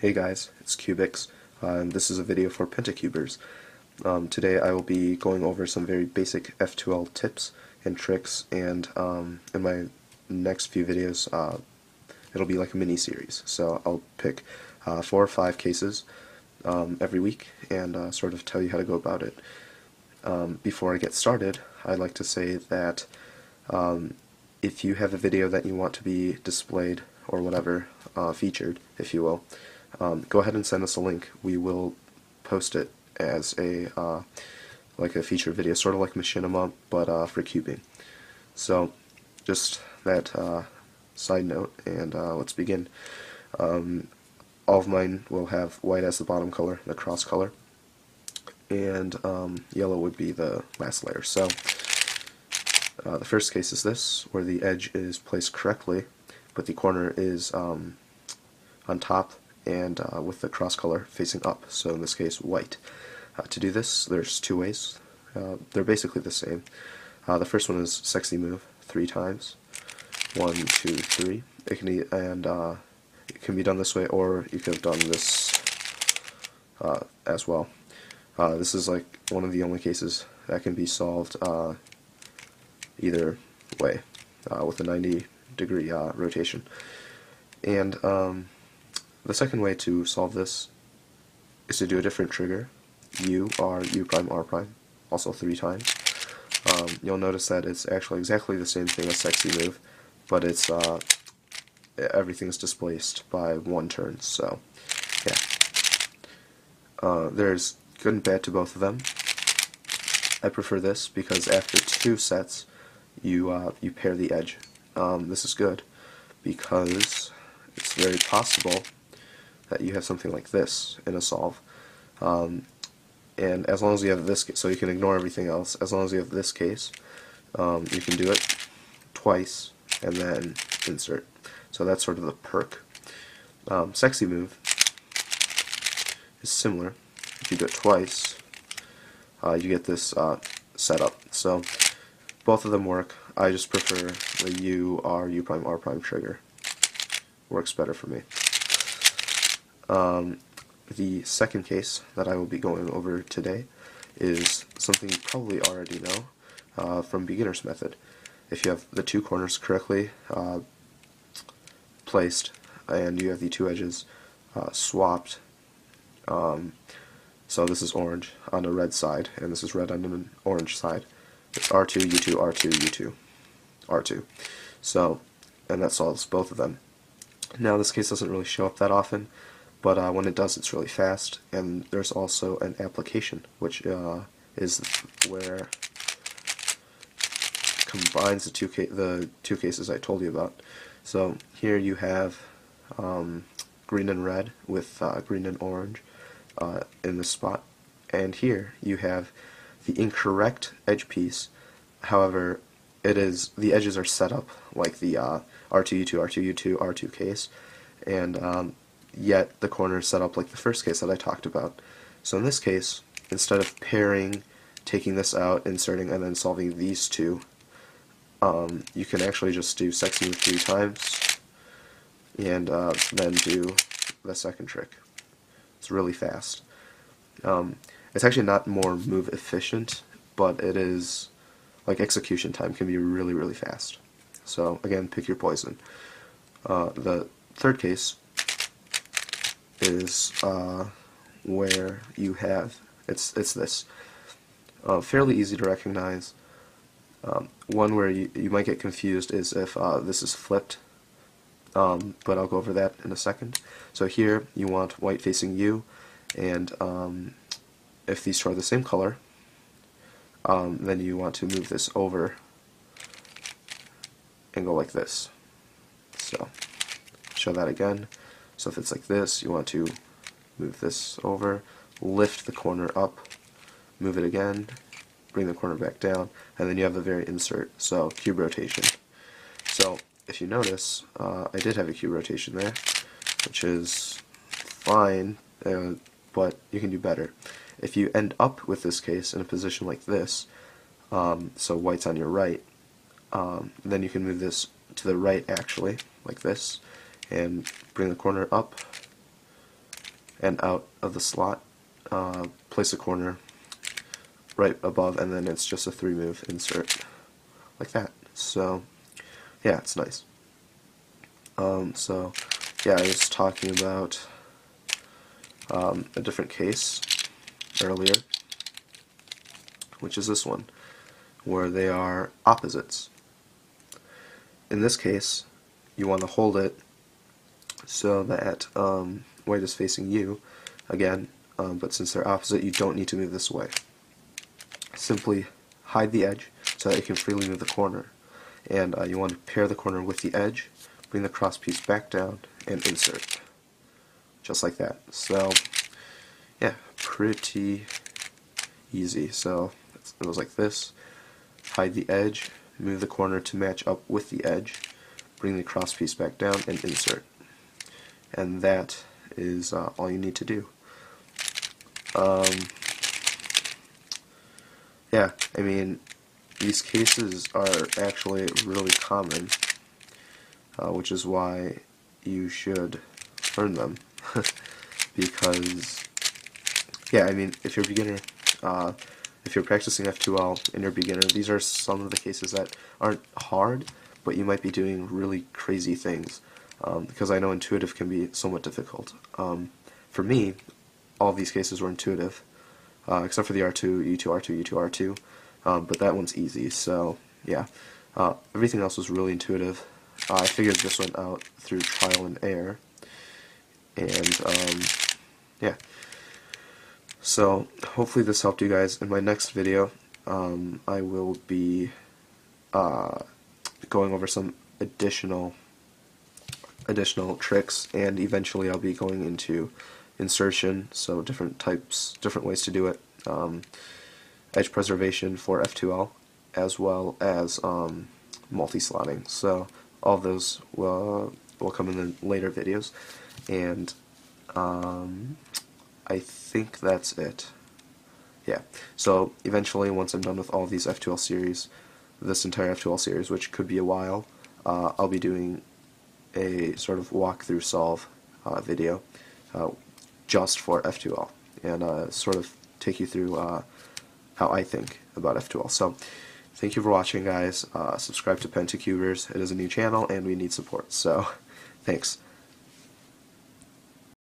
Hey guys, it's Cubix, and this is a video for pentacubers. Today I will be going over some very basic F2L tips and tricks, and in my next few videos it'll be like a mini-series. So I'll pick 4 or 5 cases every week and sort of tell you how to go about it. Before I get started, I'd like to say that if you have a video that you want to be displayed or whatever, featured, if you will, go ahead and send us a link. We will post it as a like a featured video, sort of like machinima, but for cubing. So just that side note, and let's begin. All of mine will have white as the bottom color, the cross color, and yellow would be the last layer. So the first case is this, where the edge is placed correctly, but the corner is on top and with the cross color facing up, so in this case white. To do this, there's 2 ways. They're basically the same. The first one is sexy move 3 times. 1, 2, 3. It can be done this way, or you could have done this as well. This is like one of the only cases that can be solved either way with a 90-degree rotation. And the second way to solve this is to do a different trigger, U, R, U prime, R prime, also 3 times. You'll notice that it's actually exactly the same thing as sexy move, but it's everything's displaced by 1 turn. So yeah, there's good and bad to both of them. I prefer this because after 2 sets, you pair the edge. This is good because it's very possible that you have something like this in a solve, and as long as you have this, so you can ignore everything else. As long as you have this case, you can do it twice and then insert. So that's sort of the perk. Sexy move is similar. If you do it twice, you get this setup. So both of them work. I just prefer the U, R, U prime, R prime trigger. Works better for me. The second case that I will be going over today is something you probably already know from beginner's method. If you have the 2 corners correctly placed and you have the 2 edges swapped, so this is orange on the red side and this is red on the orange side. It's R2, U2, R2, U2, R2. So, and that solves both of them. Now this case doesn't really show up that often, but when it does, it's really fast. And there's also an application, which is where combines the two cases I told you about. So here you have green and red with green and orange in this spot, and here you have the incorrect edge piece. However, the edges are set up like the R2, U2, R2, U2, R2 case, and yet the corner is set up like the first case that I talked about. So in this case, instead of pairing, taking this out, inserting, and then solving these 2, you can actually just do sexy move 3 times and then do the second trick. It's really fast. It's actually not more move efficient, but it is, like, execution time can be really, really fast. So again, pick your poison. The third case is where you have, it's this. Fairly easy to recognize. One where you might get confused is if this is flipped, but I'll go over that in a second. So here you want white facing you, and if these two are the same color, then you want to move this over and go like this. So show that again. So if it's like this, you want to move this over, lift the corner up, move it again, bring the corner back down, and then you have the very insert, so cube rotation. So if you notice, I did have a cube rotation there, which is fine, but you can do better. If you end up with this case in a position like this, so white's on your right, then you can move this to the right actually, like this, and bring the corner up, and out of the slot, place a corner right above, and then it's just a 3-move insert like that. So yeah, it's nice. So yeah, I was talking about a different case earlier, which is this one, where they are opposites. In this case, you want to hold it so that white is facing you again, but since they're opposite, you don't need to move this way. Simply hide the edge so that you can freely move the corner, and you want to pair the corner with the edge, bring the cross piece back down, and insert, just like that. So yeah, pretty easy. So it goes like this: hide the edge, move the corner to match up with the edge, bring the cross piece back down, and insert. And that is all you need to do. Yeah, I mean, these cases are actually really common, which is why you should learn them. Because, yeah, I mean, if you're a beginner, if you're practicing F2L and you're a beginner, these are some of the cases that aren't hard, but you might be doing really crazy things, because I know intuitive can be somewhat difficult. For me, all of these cases were intuitive, except for the R2, U2, R2, U2, R2, but that one's easy, so yeah. Everything else was really intuitive. I figured this one out through trial and error, and yeah. So hopefully this helped you guys. In my next video, I will be going over some additional tricks, and eventually I'll be going into insertion, so different ways to do it, edge preservation for F2L, as well as multi-slotting. So all of those will come in the later videos, and I think that's it. Yeah, so eventually, once I'm done with all of these F2L series, this entire F2L series, which could be a while, I'll be doing a sort of walkthrough solve video just for F2L, and sort of take you through how I think about F2L. So thank you for watching, guys. Subscribe to Pentacubers. It is a new channel, and we need support, so thanks.